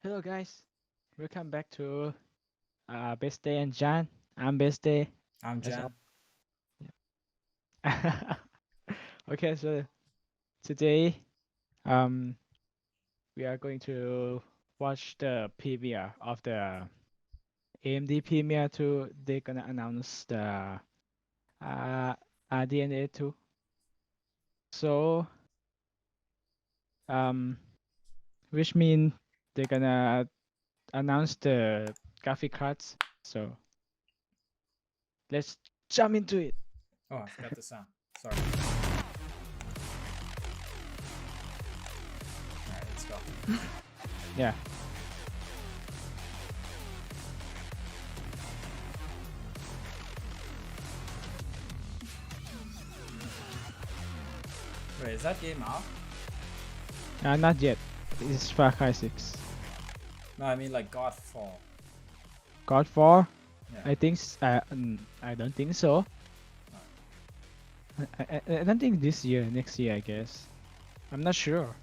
Hello guys, welcome back to Best Day and Jan. I'm Best Day. I'm As Jan. al- okay, so today um we are going to watch the premiere of the AMD premiere 2. They're gonna announce the uh, RDNA 2. So um which mean they're gonna announce the graphic cards. So let's jump into it. Oh, I forgot the sound. Sorry. Alright, let's go. Yeah. Wait, is that game out? Not yet. It's Far Cry 6. No, I mean like Godfall. God 4? Yeah. I don't think so. I don't think this year, next year, I guess. I'm not sure.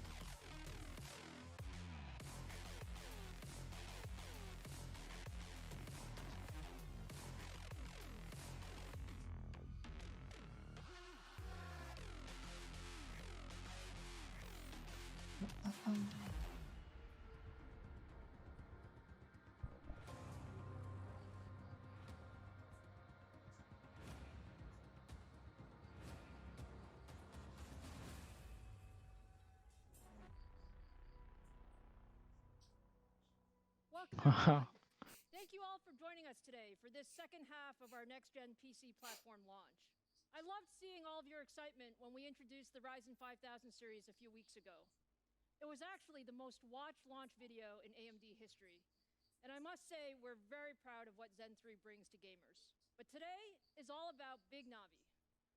Welcome, everyone. Thank you all for joining us today for this second half of our next-gen PC platform launch. I loved seeing all of your excitement when we introduced the Ryzen 5000 series a few weeks ago. It was actually the most watched launch video in AMD history. And I must say, we're very proud of what Zen 3 brings to gamers. But today is all about Big Navi.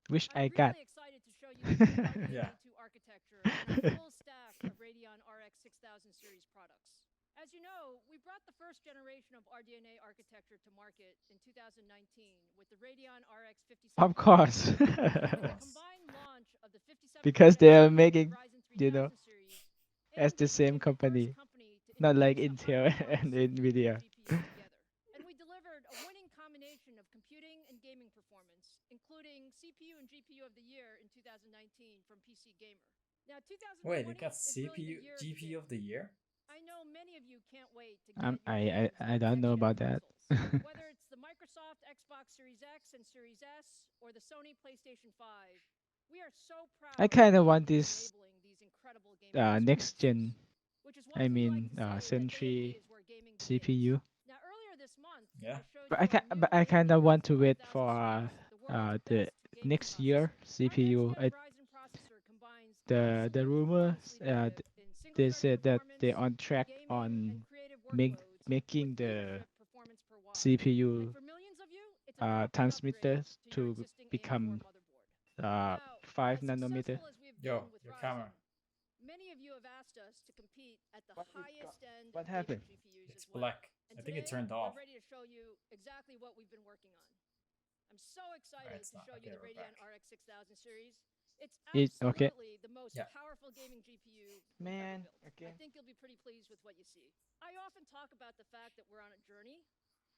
Wish I'm I got. really excited to show you the new Yeah. RDNA 2 architecture and our full stack of Radeon RX 6000 series products. As you know, we brought the first generation of RDNA architecture to market in 2019 with the Radeon RX Of 5700. course. With the combined launch of the 5700 Because they are series and the making, Ryzen you know, 3000 series, as the AMD same became the first company. company to Not like introduce the Intel high-performance and CPU and Nvidia. GPU together. And we delivered a winning combination of computing and gaming performance, including CPU and GPU of the year in 2019 from PC Gamer. Now, Wait, you 2020 got is really the CPU, year of the GPU big of the one. year? I know many of you can't wait to get I, your I hands I on the don't know next-gen about that. consoles. Whether it's the Microsoft Xbox Series X and Series S or the Sony PlayStation 5, we are so I proud kind of of want AMD this enabling these incredible gaming next experiences. gen. Which is I why we like mean to say that AMD Century is where gaming begins. CPU. Now, earlier this month, Yeah. I showed you our new Kind AMD of want Ryzen to wait 5000 for series, the world's the best gaming next year processor. Our CPU. next-gen Ryzen processor combines The absolute performance rumors leadership in they single-threaded said that they're performance, on track gaming, and on creative make workloads with making the gigabit performance per watt. And CPU for millions of you, it's a drop-in upgrade transmitters to your to existing AM4 become motherboard. Now, 5 as nanometer. successful as we have Yo, been with your Ryzen, camera. many of you have asked us to compete at the highest end What of gaming happened? GPUs It's as well. black. And I think it today, turned we're off. ready to show you exactly what we've been working on. I'm so Alright, excited it's to not. show you Okay, the we're Radeon back. RX 6000 series. It's It okay? absolutely the most Yeah. powerful gaming GPU we've ever Man, built. I okay. think you'll be pretty pleased with what you see. I often talk about the fact that we're on a journey,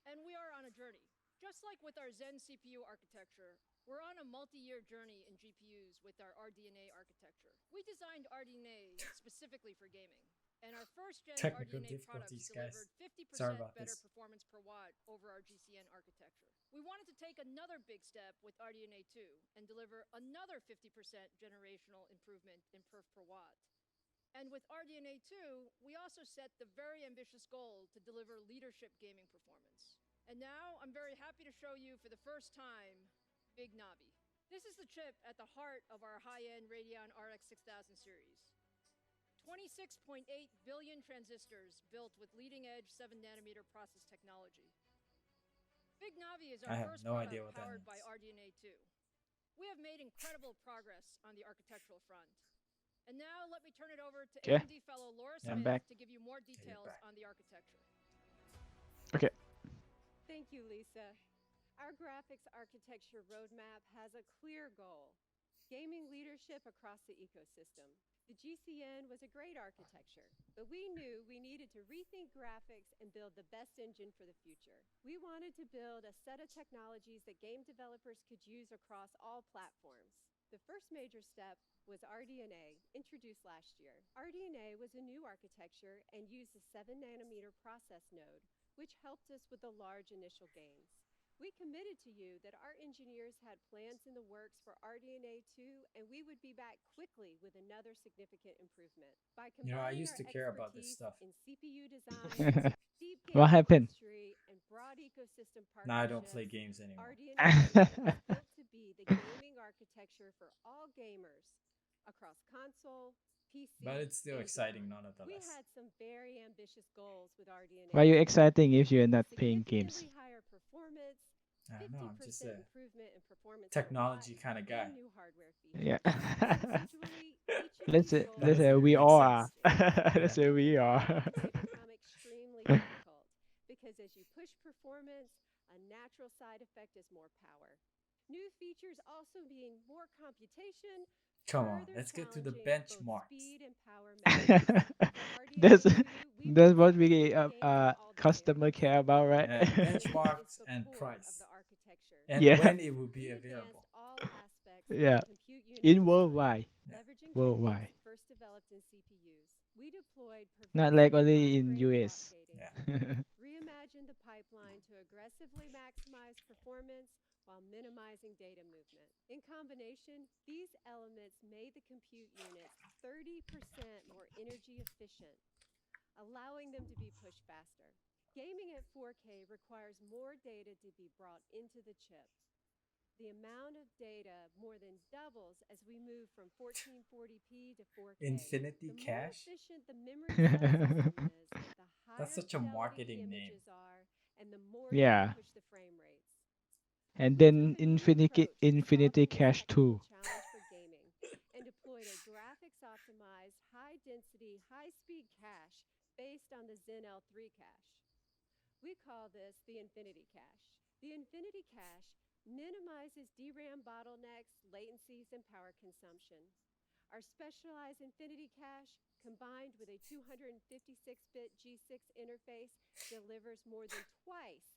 and we are on a journey. Just like with our Zen CPU architecture, we're on a multi-year journey in GPUs with our RDNA architecture. We designed RDNA specifically for gaming, and our first-gen Technical RDNA products difficulties, guys. delivered Sorry 50% about better this. performance per watt over our GCN architecture. We wanted to take another big step with RDNA 2 and deliver another 50% generational improvement in perf per watt. And with RDNA 2, we also set the very ambitious goal to deliver leadership gaming performance. And now I'm very happy to show you for the first time Big Navi. This is the chip at the heart of our high-end Radeon RX 6000 series. 26.8 billion transistors built with leading-edge 7-nanometer process technology. Big Navi is I our have first no idea product what that powered by means. RDNA 2. We have made incredible progress on the architectural front. And now let me turn it over to Okay, AMD fellow Laura Yeah. I'm Smith back. to give you more Okay, you're details back. on the architecture. Okay. Thank you, Lisa. Our graphics architecture roadmap has a clear goal gaming leadership across the ecosystem. The GCN was a great architecture, but we knew we needed to rethink graphics and build the best engine for the future. We wanted to build a set of technologies that game developers could use across all platforms. The first major step was RDNA, introduced last year. RDNA was a new architecture and used a 7-nanometer process node, which helped us with the large initial gains. We committed to you that our engineers had plans in the works for RDNA 2, and we would be back quickly with another significant improvement. By You know, I combining used our to care about this expertise stuff. in CPU design, deep What gaming happened? history, and broad ecosystem Now I don't play partnerships, games anymore. RDNA 2 was built to be the gaming architecture for all gamers across console, PC, But it's still and exciting beyond. We nonetheless. had some very ambitious goals with RDNA Why are you 2. exciting if you're not playing games? Significantly higher performance, I don't know, I'm just 50% a improvement in performance per watt, technology kind of guy. and new hardware features. Yeah. Conceptually, each of let's these say, goals let's say Doesn't we make all sense. are. Let's say we are. they become extremely difficult because as you push performance, a natural side effect is more power. New features also mean more computation. Come on, further let's get to the challenging both benchmarks. speed and power metrics. For that's RDNA 2, we that's want what to we gain from all customer developers. care about, right? Yeah, Speed benchmarks is the and core price. of the architecture. And Yeah. when it will be We available. advanced all aspects Yeah. of compute unit In design, worldwide, Yeah. leveraging worldwide, techniques first developed in CPUs. We deployed not like pervasive only in fine-grained clock US. gating, Yeah. reimagined the pipeline to aggressively maximize performance while minimizing data movement. In combination, these elements made the compute units 30% more energy efficient, allowing them to be pushed faster. Gaming at 4K requires more data to be brought into the chip. The amount of data more than doubles as we move from 1440p to 4K. Infinity The more cache? efficient the memory subsystem is, the higher That's such a fidelity marketing the name. images are, and the more Yeah. you can push the frame rates. And We then took a new Infinity approach to Infinity solving this Cache technical 2. challenge for gaming and deployed a graphics-optimized, high-density, high-speed cache based on the Zen L3 cache. We call this the Infinity Cache. The Infinity Cache minimizes DRAM bottlenecks, latencies, and power consumption. Our specialized Infinity Cache, combined with a 256-bit G6 interface, delivers more than twice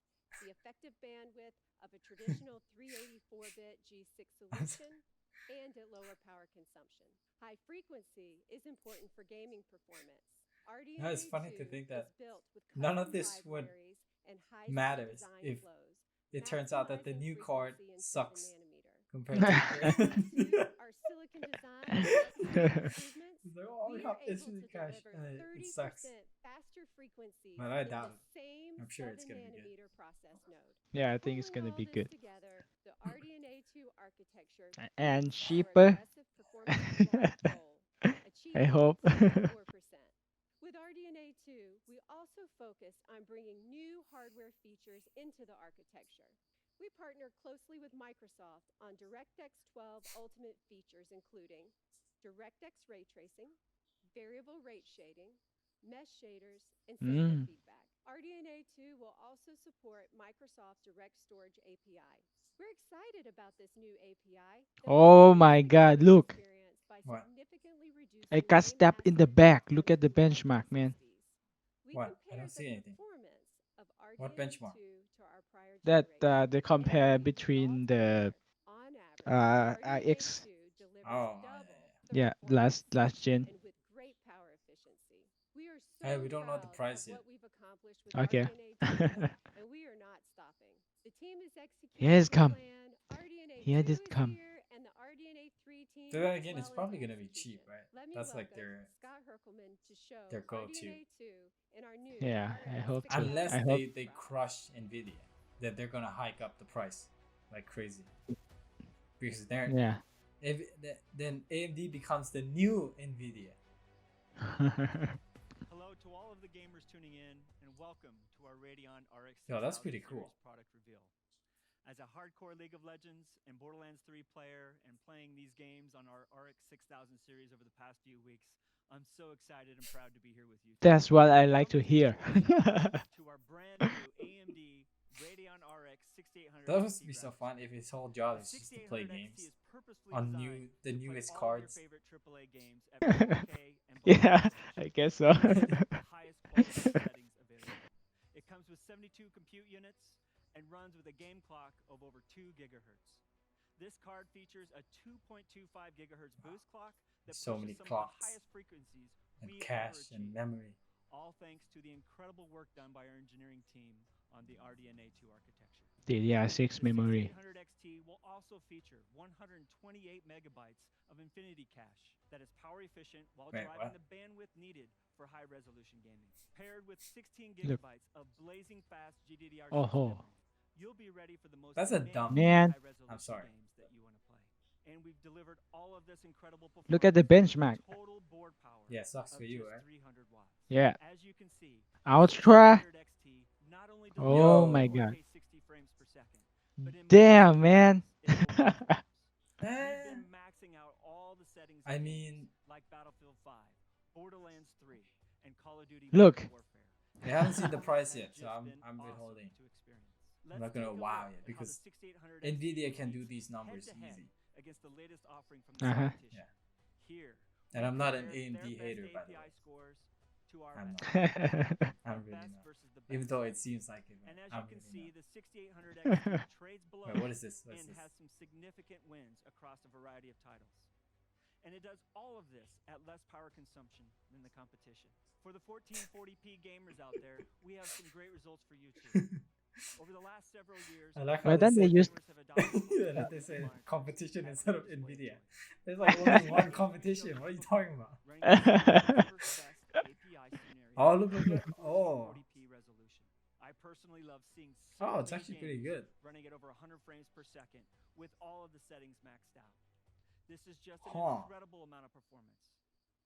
the effective bandwidth of a traditional 384-bit G6 solution and at lower power consumption. High frequency is important for gaming performance. RDNA It's funny to 2 think that is built with none of custom this would libraries and high-speed matters design if flows, it turns out that the maximizing new card frequency in sucks 7-nanometer. compared to With the our silicon design and execution improvements, It's like, oh, we we are have able to Infinity Cache deliver and it 30% sucks. faster frequencies But I in doubt the it. same I'm sure it's gonna be good. 7-nanometer process node. Yeah, I think it's Pulling gonna all be this good. together, the RDNA 2 architecture And fits our cheaper. aggressive performance per watt goal, I achieving hope. 64%. With RDNA 2, we also focus on bringing new hardware features into the architecture. We partner closely with Microsoft on DirectX 12 Ultimate features, including DirectX ray tracing, variable rate shading, mesh shaders, and sensor feedback. RDNA 2 will also support Microsoft Direct Storage API. We're excited about this new API. that Oh will my enhance the God, gaming look. experience by What? significantly reducing I got game stabbed in the aspect back. ratio Look at the and low benchmark, man. latencies. We What? I don't compared see the anything. performance of What RDNA benchmark? 2 to our prior That generation. they And compare we put it all between the together. On average, RDNA X. 2 delivers Oh, double the Yeah, performance last gen. and with great power efficiency. We are so Hey, we don't know the proud price of yet. what we've accomplished with Okay. RDNA 2, and we are not stopping. The team is executing Here it's the come. plan. RDNA Here 2 it is come. here, and the RDNA 3 team Then is again, it's well probably into gonna be cheap, execution. right? Let me That's like welcome Scott Herkelman to show their go-to. RDNA 2 in our new Yeah, I RX hope to. 6000 Unless I hope. they processor. crush Nvidia, that they're gonna hike up the price like crazy. Because they're Yeah. if then AMD becomes the new Nvidia. Hello to all of the gamers tuning in, and welcome to our Radeon RX 6000 Yo, that's pretty cool. series product reveal. As a hardcore League of Legends and Borderlands 3 player and playing these games on our RX 6000 series over the past few weeks, I'm so excited and proud to be here with you today. That's what I like to Come hear. to our brand new AMD Radeon RX 6800 That would XT be so graphics fun card. if his whole job The is just to play 6800 XT games. is purposefully On designed the to play newest all of your cards. favorite AAA games at 4K and below Yeah, I resolution, guess so. the highest quality settings available. It comes with 72 compute units and runs with a game clock of over 2 gigahertz. This card features a 2.25 gigahertz boost clock that So pushes many some of the clocks highest frequencies and we've ever cache and achieved, memory. all thanks to the incredible work done by our engineering team on the RDNA2 architecture. DDR6 The memory. 6800 XT will also feature 128 megabytes of Infinity Cache that is power efficient while Wait, driving what? the bandwidth needed for high resolution gaming. Paired with 16 Look. gigabytes of blazing fast GDDR6 Oh ho. memory, you'll be ready for the most That's a advanced dumb. Man. high resolution I'm sorry. games that you want to play. And we've delivered all of this incredible performance Look at the with a benchmark. total board power Yeah, sucks of for you, just right? 300 watts. Yeah. As you can see, Ultra. 6800 XT not only Oh delivers my Yo. god. 4K 60 frames per second, but in Damn, most man. cases, it over performs. We've Eh, been maxing out all the settings I in mean, games like Battlefield 5, Borderlands 3, and Call of Duty Look. Modern Warfare. we haven't seen the It price has yet, so just I'm been awesome withholding. to experience. I'm Let's not gonna take a wow look yet at how the because 6800 Nvidia XT can do competes these numbers head-to-head easy. against the latest offering from the Uh-huh. competition. Yeah. Here, And we I'm not an compare AMD their hater, best by the API way. scores to our I'm best. not. The I'm really best not. versus the Even best. though it seems like it. And But as I'm you can really see, the 6800 XT trades below not. Wait, what is this? What is and this? has some significant wins across a variety of titles. And it does all of this at less power consumption than the competition. For the 1440p gamers out there, we have some great results for you too. Over the last several years, I like Why how they don't they said use gamers have adopted and then they 1440p say monitors competition as instead of their display Nvidia. choice. There's like only one competition. What are you talking about? Running the first best API scenario Oh, look, look, at look. Oh. 1440p resolution. I personally love seeing Oh, so it's many actually pretty games good. running at over 100 frames per second with all of the settings maxed out. This is just an Huh. incredible amount of performance.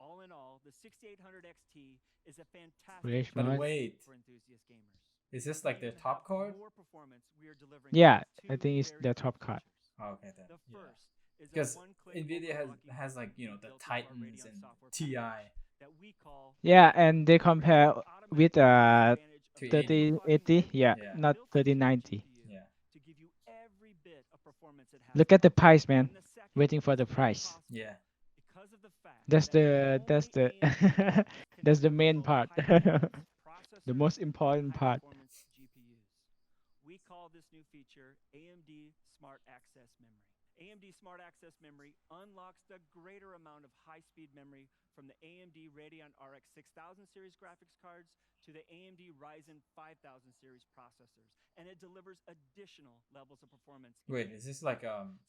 All in all, the 6800 XT is a fantastic Flash choice But mode. wait, for enthusiast gamers. is this like their Even top have card? more performance we are delivering Yeah, with I two think it's very their cool top card. features. Oh, okay then. The Yeah. first is a Because one-click Nvidia overclocking has like button you know the built into our Titans Radeon and software Ti package that we call Yeah, Radeon and they Boost. compare It with automatically takes advantage of the 380. overclocking 3080. mode Yeah, Yeah. not built into the 3090. GPU Yeah. to give you every bit of performance it has Look to at the offer. price, man. And the second Waiting for is the made price. possible Yeah. because of the fact That's that the only AMD can that's the deliver main both part. high-performance The processors most and important part. high-performance GPUs. We call this new feature AMD Smart Access Memory. AMD Smart Access Memory unlocks the greater amount of high-speed memory from the AMD Radeon RX 6000 series graphics cards to the AMD Ryzen 5000 series processors, and it delivers additional levels of performance. in Wait, gaming. is this like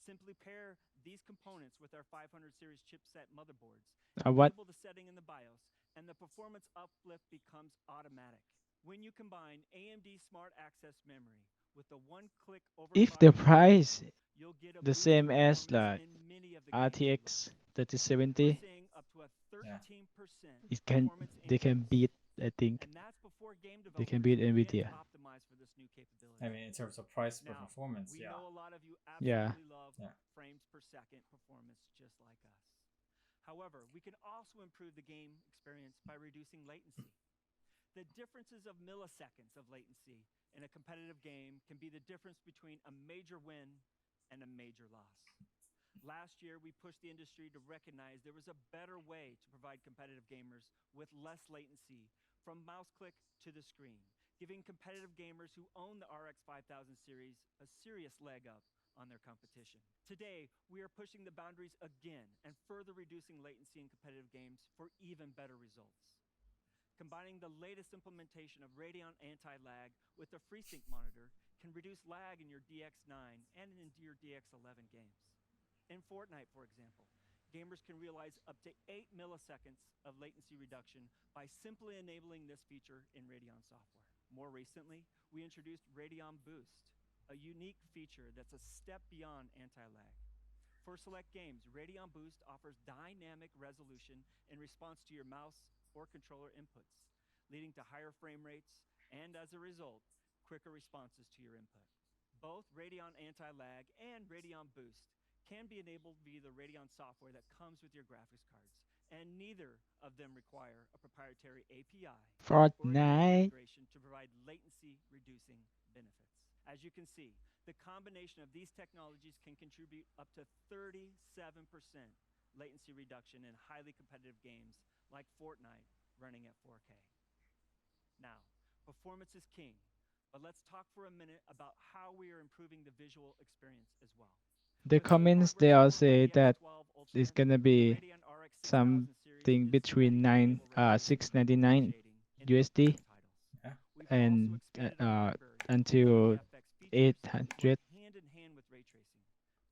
Simply pair these components with our 500 series chipset motherboards, What? enable the setting in the BIOS, and the performance uplift becomes automatic. When you combine AMD Smart Access Memory with the one-click If the overclocking price you'll get a the boost in same as performance like in many of the games you RTX love. We're 3070, seeing up to a 13% it can performance they can increase. beat. I think And that's before game they can developers beat begin Nvidia. to optimize for this new capability. I mean in terms of price per Now, performance, we yeah. know a lot of you Yeah. absolutely love Yeah. frames per second performance just like us. However, we can also improve the game experience by reducing latency. The differences of milliseconds of latency in a competitive game can be the difference between a major win and a major loss. Last year, we pushed the industry to recognize there was a better way to provide competitive gamers with less latency from mouse click to the screen, giving competitive gamers who own the RX 5000 series a serious leg up on their competition. Today, we are pushing the boundaries again and further reducing latency in competitive games for even better results. Combining the latest implementation of Radeon anti-lag with the FreeSync monitor can reduce lag in your DX9 and in your DX11 games. In Fortnite, for example, gamers can realize up to 8 milliseconds of latency reduction by simply enabling this feature in Radeon software. More recently, we introduced Radeon Boost, a unique feature that's a step beyond anti-lag. For select games, Radeon Boost offers dynamic resolution in response to your mouse or controller inputs, leading to higher frame rates and, as a result, quicker responses to your input. Both Radeon Anti-Lag and Radeon Boost can be enabled via the Radeon software that comes with your graphics cards, and neither of them require a proprietary API or a game Fortnite. integration to provide latency-reducing benefits. As you can see, The combination of these technologies can contribute up to 37% latency reduction in highly competitive games like Fortnite running at 4K. Now, performance is king, but let's talk for a minute about how we are improving the visual experience as well. The With full comments hardware they all support for say that DX12 it's Ultimate, gonna the be Radeon RX 6000 series something is between ready to nine enable ray tracing six and ninety variable rate nine shading in USD upcoming titles. Yeah. We've also and expanded our library of until FX features to 800. work hand in hand with ray tracing,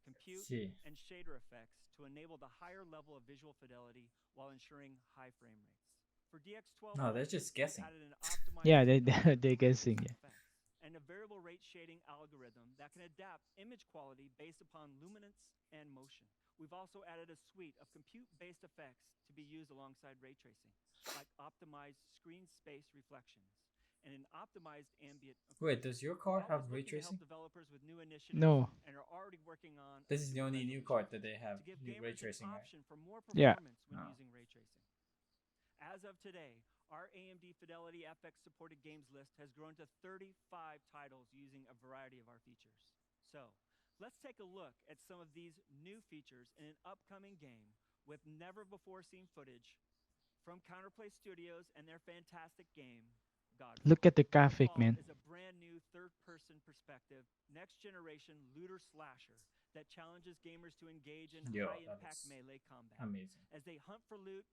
compute, See. and shader effects to enable the higher level of visual fidelity while ensuring high frame rates. For DX12 No, they're Ultimate, just we've guessing. added an optimized Yeah, screen mixer they're for guessing. realistic Yeah. effects and a variable rate shading algorithm that can adapt image quality based upon luminance and motion. We've also added a suite of compute-based effects to be used alongside ray tracing, like optimized screen space reflections and an optimized ambient Wait, occlusion. does your We're card have always ray looking to help tracing? developers with new initiatives No. and are already working on This is the super only new resolution card that feature they have to give new ray gamers an tracing, right? option for more Yeah. performance when Oh. using ray tracing. As of today, our AMD Fidelity FX supported games list has grown to 35 titles using a variety of our features. So, let's take a look at some of these new features in an upcoming game with never before seen footage from Counterplay Studios and their fantastic game, Godfall. Look at the graphic, Godfall man. is a brand new third-person perspective, next-generation looter slasher that challenges gamers to engage in Yo, that high-impact looks melee combat amazing. as they hunt for loot,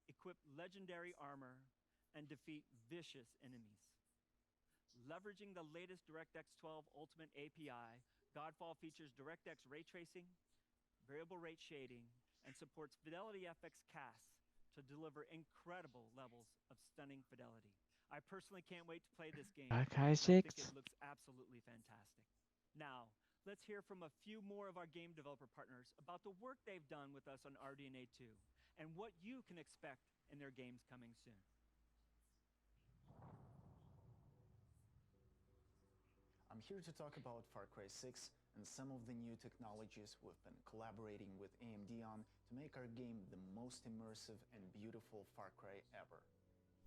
equip legendary armor, and defeat vicious enemies. Leveraging the latest DirectX 12 Ultimate API, Godfall features DirectX ray tracing, variable rate shading, and supports Fidelity FX CAS to deliver incredible levels of stunning fidelity. I personally can't wait to play this game. Archive I think 6. it looks absolutely fantastic. Now, let's hear from a few more of our game developer partners about the work they've done with us on RDNA 2 and what you can expect in their games coming soon. I'm here to talk about Far Cry 6 and some of the new technologies we've been collaborating with AMD on to make our game the most immersive and beautiful Far Cry ever.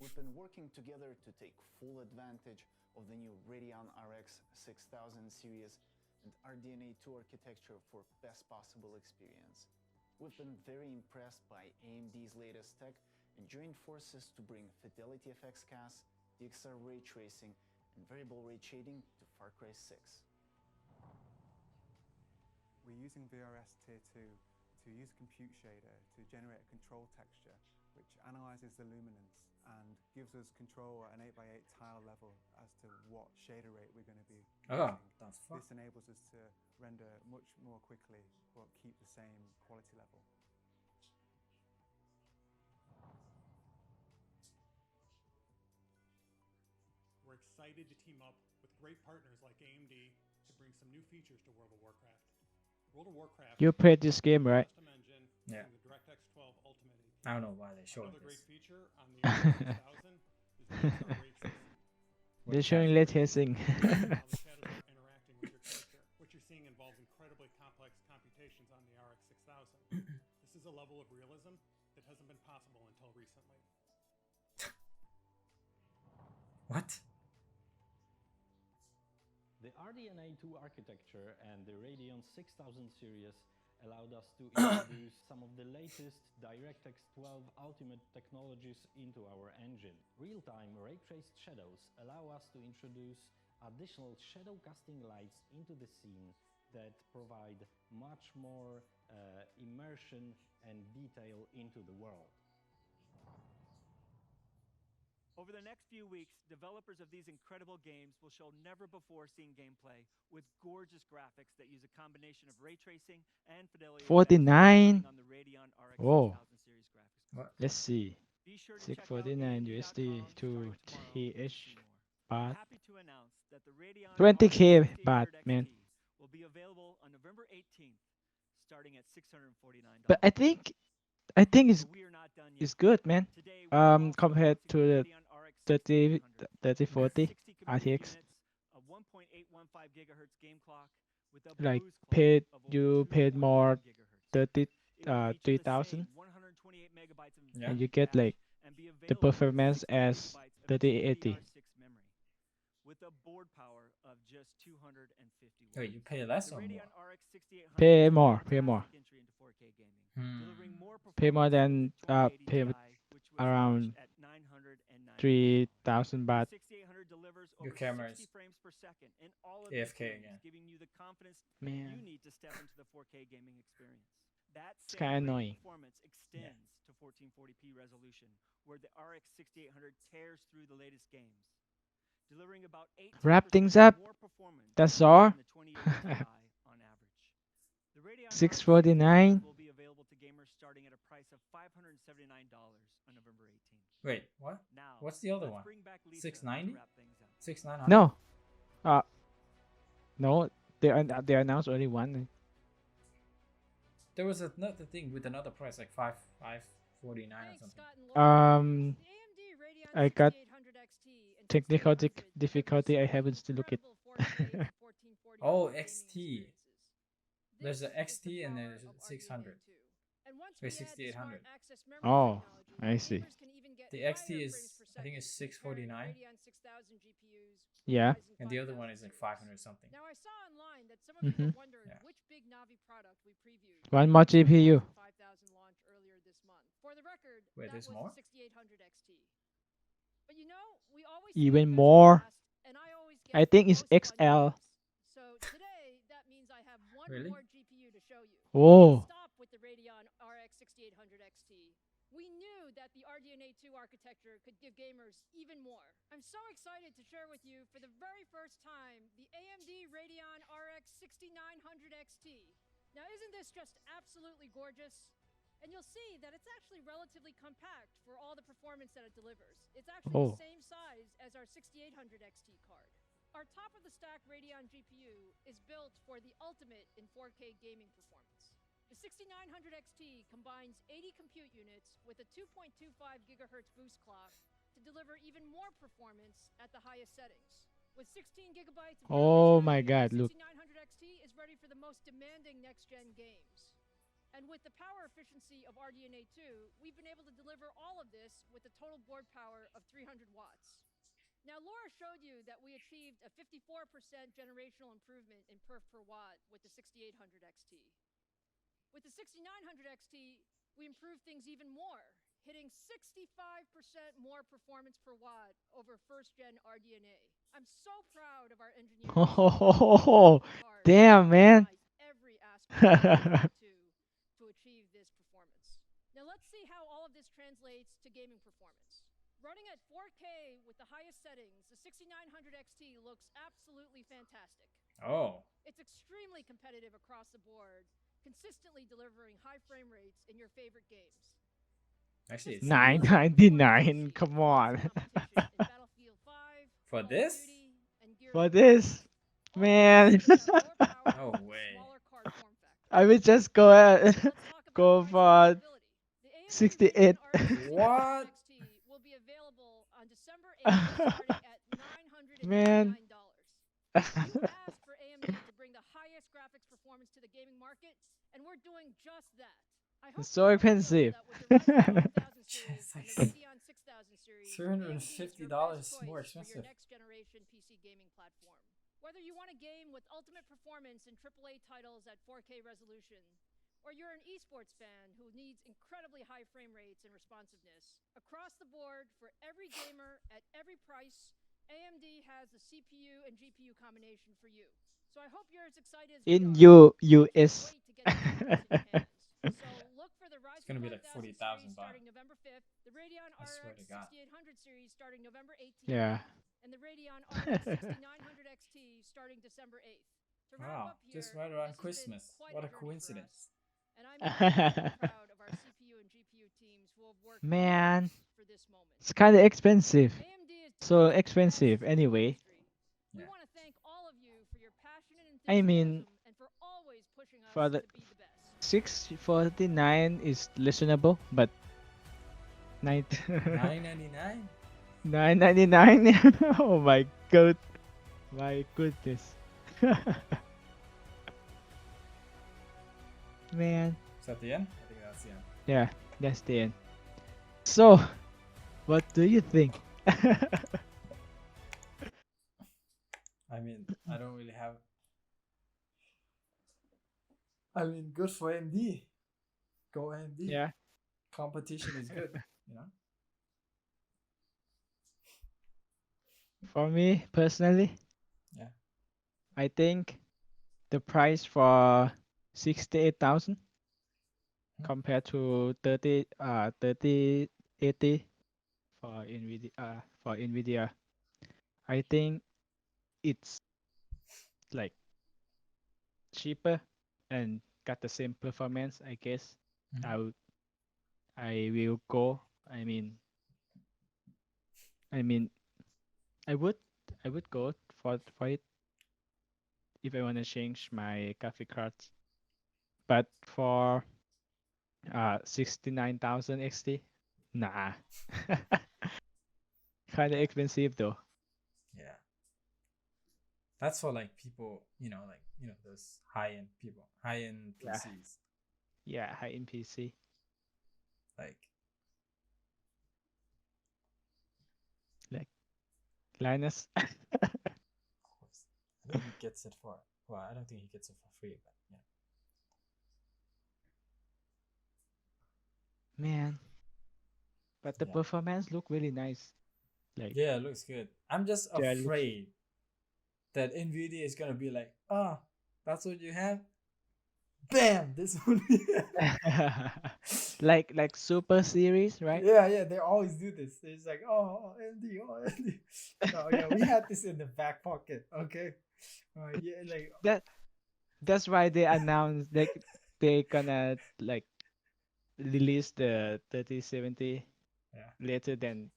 We've been working together to take full advantage of the new Radeon RX 6000 series and RDNA 2 architecture for best possible experience. We've been very impressed by AMD's latest tech and joined forces to bring Fidelity FX CAS, DXR ray tracing, and variable rate shading to Far Cry 6. We're using VRS Tier 2 to use a compute shader to generate a control texture which analyzes the luminance and gives us control at an 8x8 tile level as to what shader rate we're going to be Oh, using. that's fun. This enables us to render much more quickly but keep the same quality level. We're excited to team up with great partners like AMD to bring some new features to World of Warcraft. World of Warcraft You played this game, right? custom engine Yeah. using the DirectX 12 Ultimate API. I don't know why they showed Another great this. feature on the RX 6000 is the DXR ray tracing. They're What's showing that? ray tracing. How the shadows are interacting with your character. What you're seeing involves incredibly complex computations on the RX 6000. This is a level of realism that hasn't been possible until recently. What? The RDNA 2 architecture and the Radeon 6000 series allowed us to introduce some of the latest DirectX 12 Ultimate technologies into our engine. Real-time ray-traced shadows allow us to introduce additional shadow casting lights into the scene that provide much more immersion and detail into the world. Over the next few weeks, developers of these incredible games will show never-before-seen gameplay with gorgeous graphics that use a combination of ray tracing and fidelity effects 49. running on the Radeon RX Whoa. 6000 series graphics What? card. Let's see. Be sure to check out 649 AMD.com USD starting to tomorrow to see TH more. We're baht. happy to announce that the Radeon 20K RX baht, 5800 man. XT will be available on November 18th, starting at $649. But I think it's But we are not done yet. it's good, man. Today, we're also Compared announcing to the Radeon RX 30 6800. 3040 60 computing RTX. units, a 1.815 gigahertz game clock with a Like boost clock of over you paid 2.1 more gigahertz. 30 It will feature the 3000 same 128 megabytes of Yeah. and you NVMe get cache like and be the available with performance 60 as gigabytes of 3080. GDDR6 memory. with a board power of just 250 watts. Wait, you pay less The or more? Radeon RX 6800 Pay is a more, pay more. fantastic entry into 4K gaming, Hmm. delivering more Pay more performance than pay Ti, which was around launched at 990. 3,000 The baht. 6800 delivers Your over camera 60 is frames per second in all of these AFK games, again. giving you the confidence Man, you need to step into the 4K gaming experience. That it's same kinda great annoying. performance extends to 1440p resolution, where the RX 6800 tears through the latest games, delivering about 18% Wrap things up. more performance That's all. than the 2080 Ti on average. The Radeon RX 649. 6800 will be available to gamers starting at a price of $579 on November 18th. Wait, what? Now, What's the other let's one? bring back Lisa 690? to wrap things up. 6900? No. No. They announced only one. There was another thing with another price, like 549 or Thanks, something. Scott and Laura. The AMD Radeon I got 6800 XT and technical 6800 difficulty. I delivers haven't to look it. incredible 4K and 1440p Oh, gaming XT. experiences. There's This a is the XT and power there's of a 600. RDNA 2. And once Wait, we add the 6800. smart access memory Oh, technology, I see. gamers can even get The higher XT is, frames per I think, second is with pairing 649, Radeon 6000 GPUs with Yeah. Ryzen and the other one 5000 is like series. 500 something. Now I saw online that some of you were wondering Yeah. which big Navi product we previewed. One more with the GPU. 5000 launch earlier this month. For the record, Wait, that there's was more? the 6800 XT. But you know, we always Even save the best for more. last, and I always get I think the it's most fun XL. games. So today, that means I have one Really? more GPU to show you. Oh. Stop with the Radeon RX 6800 XT. We knew that the RDNA 2 architecture could give gamers even more. I'm so excited to share with you for the very first time the AMD Radeon RX 6900 XT. Now isn't this just absolutely gorgeous? And you'll see that it's actually relatively compact for all the performance that it delivers. It's actually the same size as our 6800 XT card. Our top-of-the-stack Radeon GPU is built for the ultimate in 4K gaming performance. The 6900 XT combines 80 compute units with a 2.25 gigahertz boost clock to deliver even more performance at the highest settings. With 16 gigabytes of Oh memory my space, God, look. 6900 XT is ready for the most demanding next-gen games. And with the power efficiency of RDNA 2, we've been able to deliver all of this with a total board power of 300 watts. Now, Laura showed you that we achieved a 54% generational improvement in perf per watt with the 6800 XT. With the 6900 XT, we improved things even more, hitting 65% more performance per watt over first-gen RDNA. I'm so proud of our engineers. Oh, damn, man. Every aspect of to achieve this performance. Now let's see how all of this translates to gaming performance. Running at 4K with the highest settings, the 6900 XT looks absolutely fantastic. Oh. It's extremely competitive across the board, consistently delivering high frame rates in your favorite games. Actually, it's 999. Come on. For this? For this, man. No way. I will just go go for 68. What? Will be available on December 8th, starting at Man. $999. You asked for AMD to bring the highest graphics performance to the gaming market, and we're doing just that. I hope It's so expensive. It's like $350 more expensive. Next generation PC gaming platform. Whether you want a game with ultimate performance in AAA titles at 4K resolution, or you're an esports fan who needs incredibly high frame rates and responsiveness, across the board for every gamer at every price, AMD has the CPU and GPU combination for you. So I hope you're as excited as In we are. US. So look for the Ryzen It's gonna be like 5000 40,000 series baht. starting November 5th, the Radeon I swear RX to God. 6800 series starting November 18th, Yeah. and the Radeon RX 6900 XT starting December 8th. To wrap Wow, up here, just right around this has been Christmas. quite What a journey for coincidence. us, and I'm incredibly proud of our CPU and GPU teams who have worked Man. years for this moment. It's kind of expensive. AMD is So doing the expensive best in the anyway. industry. We Yeah. want to thank all of you for your passion and I enthusiasm mean, and for always pushing us for the to be the best. 649 is listenable, but 999? 999. Oh my god. My goodness. Man. Is that the end? I think that's the end. Yeah, that's the end. So, what do you think? I mean, I don't really have. I mean, good for AMD. Go AMD. Yeah. Competition is good. You know. For me personally, Yeah. I think the price for 68,000 compared to 3080 for Nvidia, I think it's like cheaper and got the same performance. I guess Mhm. I would, I will go. I mean, I mean, I would I would go for it if I want to change my graphic cards. But for 69,000 XT, nah, kind of expensive though. Yeah. That's for like people, like those high end people, high end Yeah, PCs, yeah, high end PC. like Like Linus. of course. I think he gets it for. Well, I don't think he gets it for free, but yeah. Man, but the Yeah. performance look really nice. Like Yeah, it looks good. I'm just yeah, it looks afraid that Nvidia is gonna be like, oh, that's what you have. Bam! This one. like Super Series, right? Yeah. They always do this. It's like, oh, AMD, oh, AMD. No, yeah, we had this in the back pocket. Okay. Yeah, like That that's why they announced like they gonna like release the 3070 yeah, later than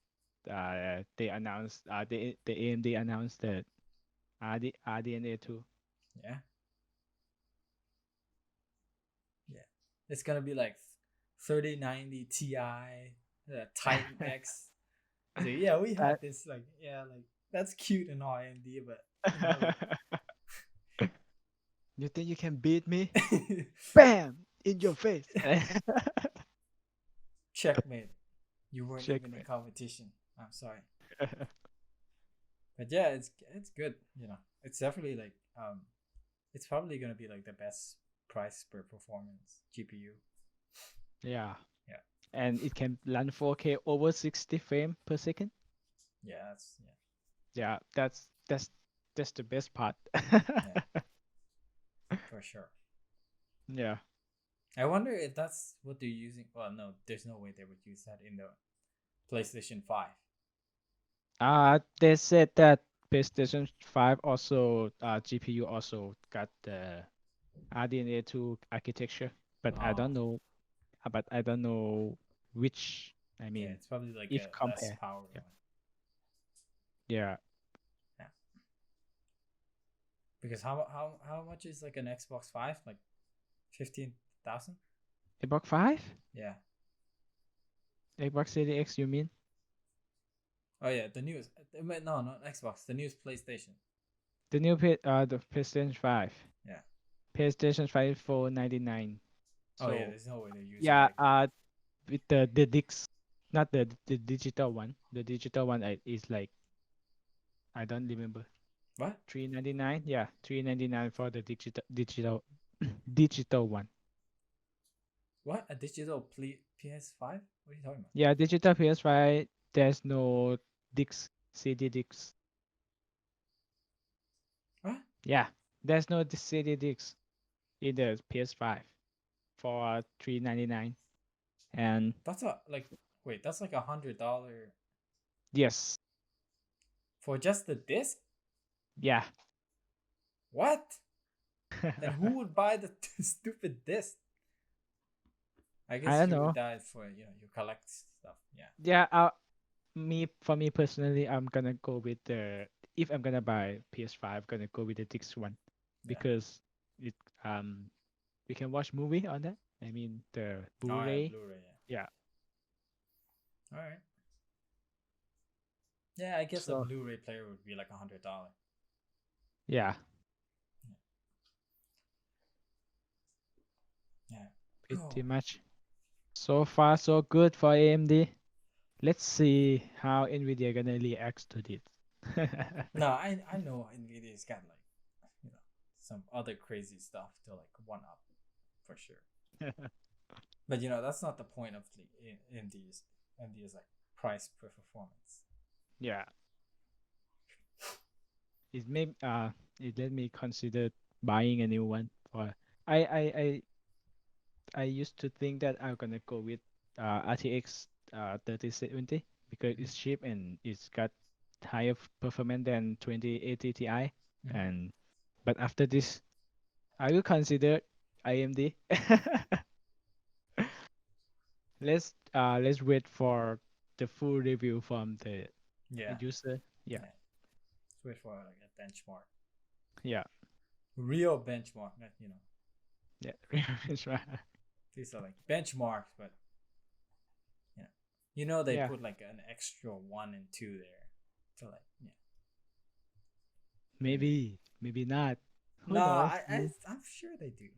they announced the AMD announced that RDNA 2. yeah, yeah. It's gonna be like 3090 Ti, Titan X. So yeah, we had That this like like that's cute and all AMD, but like you think you can beat me? Bam! In your face. checkmate. You weren't even in Checkmate. competition. I'm sorry, but yeah, it's good. It's definitely like it's probably gonna be like the best price per performance GPU. Yeah. Yeah, And it can run 4K over 60 frame per second. yeah, that's Yeah, that's the best part. yeah for sure. Yeah. I wonder if that's what they're using. Well, no, there's no way they would use that in the PlayStation 5. They said that PlayStation 5 also GPU also got the RDNA 2 architecture, but I Oh, don't know. But I don't know which. I yeah, mean, it's probably like if a less compare. powered Yeah. one. Yeah. Yeah. Because how much is like an Xbox 5? Like 15,000? Xbox 5? Yeah. Xbox Series X, you mean? Oh yeah, the newest. No, not Xbox. The newest PlayStation. The PlayStation 5. Yeah. PlayStation 5 for 99. Oh yeah, So there's no way they're using yeah, like. with the discs, not the digital one. The digital one is like I don't remember. What? 399. Yeah, 399 for the digital digital one. What? A digital PS5? What are you talking about? Yeah, digital PS5. There's no discs, CD discs. What? Yeah, there's no CD discs in the PS5 for 399. And That's a like. Wait, that's like $100 yes, for just the disc? yeah. What? Then who would buy the stupid disc? I I guess don't you would know. die for you collect stuff. Yeah. Yeah, for me personally, I'm gonna go with the if I'm gonna buy PS5, I'm gonna go with the disc one Yeah. because it we can watch movie on that. I mean the Oh yeah, Blu-ray. Blu-ray. Yeah. Yeah. All right. Yeah, I guess a So Blu-ray player would be like $100. yeah, Yeah. pretty Oh. much. So far so good for AMD. Let's see how Nvidia gonna react to this. No, I know Nvidia's got like, you know, some other crazy stuff to like one up for sure. But that's not the point of the AMD's like price per performance. Yeah, it made it let me consider buying a new one. For I I I I used to think that I'm gonna go with RTX 3070 because Mhm. it's cheap and it's got higher performance than 2080 Ti. Mhm. And but after this, I will consider AMD. Let's wait for the full review from the Yeah, user. Yeah, yeah. Let's wait for like a benchmark, yeah, real benchmark. Not yeah. That's right. these are like benchmarks, but you know, they Yeah, put like an extra one and two there to like maybe. maybe not. Who No, knows? I'm sure they do.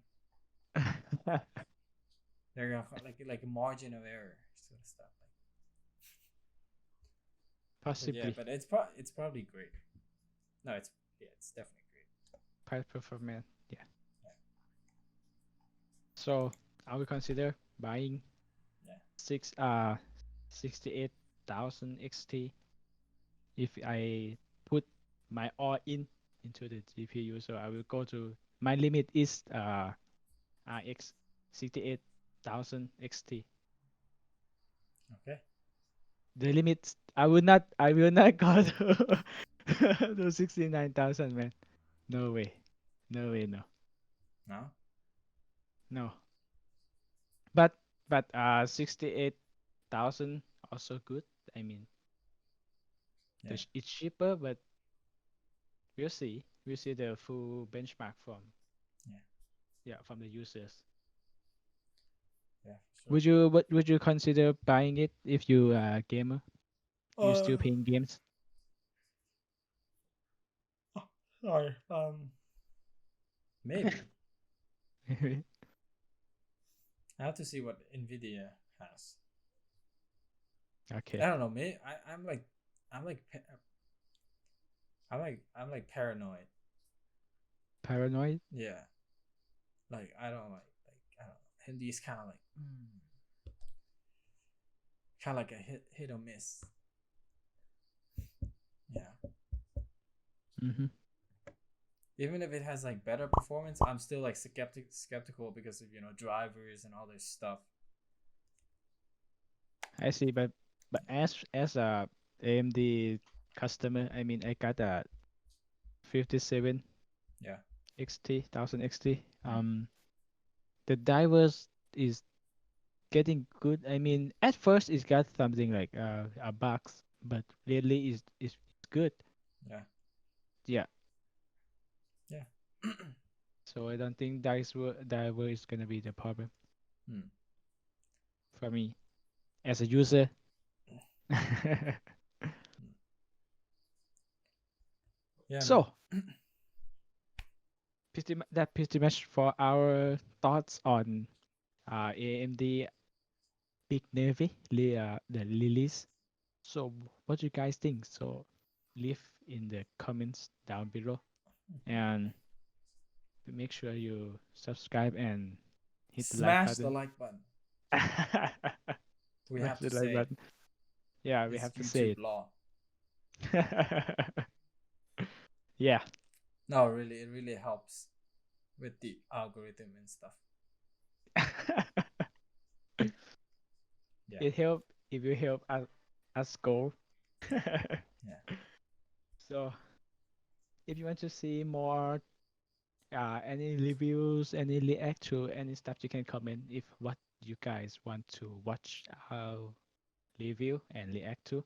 They're gonna like a margin of error sort of stuff. Like, but yeah, Possibly but it's probably great. No, it's definitely great. price performance. Yeah. Yeah, So I will consider buying yeah. six 68,000 XT if I put my all in into the GPU. So I will go to my limit is RX 68,000 XT. Okay. The limit I will not go to to 69,000, man. No way. No way, no. No. No. But 68,000 also good. I mean, Yeah. it's cheaper, but we'll see. We'll see the full benchmark from Yeah. from the users. Yeah. For Would you consider buying it if you are a gamer? You sure. still playing games? Sorry. Maybe I have to see what Nvidia has. I Okay. don't know. Maybe I'm like I'm like paranoid. Paranoid? Yeah. Like I don't I don't know. Hindi's kind of like kind of like a hit or miss. Yeah. Mm-hmm. Even if it has like better performance, I'm still like skeptical because of drivers and all this stuff. I see, but as a AMD customer, I mean, I got a 57 Yeah. XT, 1000 XT. Mm. The drivers is getting good. I mean, at first it's got something like a box, but lately is good. Yeah. Yeah. Yeah. So I don't think driver is gonna be the problem Hmm. for me as a user. Yeah, man. So pretty much for our thoughts on AMD Big Navy the release. So what do you guys think? So leave in the comments down below and make sure you subscribe and hit the like Smash the button. like button. We Smash have to the like say it. button. Yeah, we It's have to say YouTube it. law. Yeah, No, really, it really helps with the algorithm and stuff. Yeah. it help if you help us go. Yeah. So if you want to see more any reviews, any react to any stuff, you can comment if what you guys want to watch our review and react to.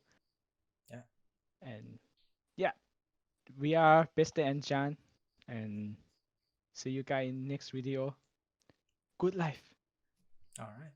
Yeah. And yeah, we are Beste and John, and see you guys in next video. Good life. All right.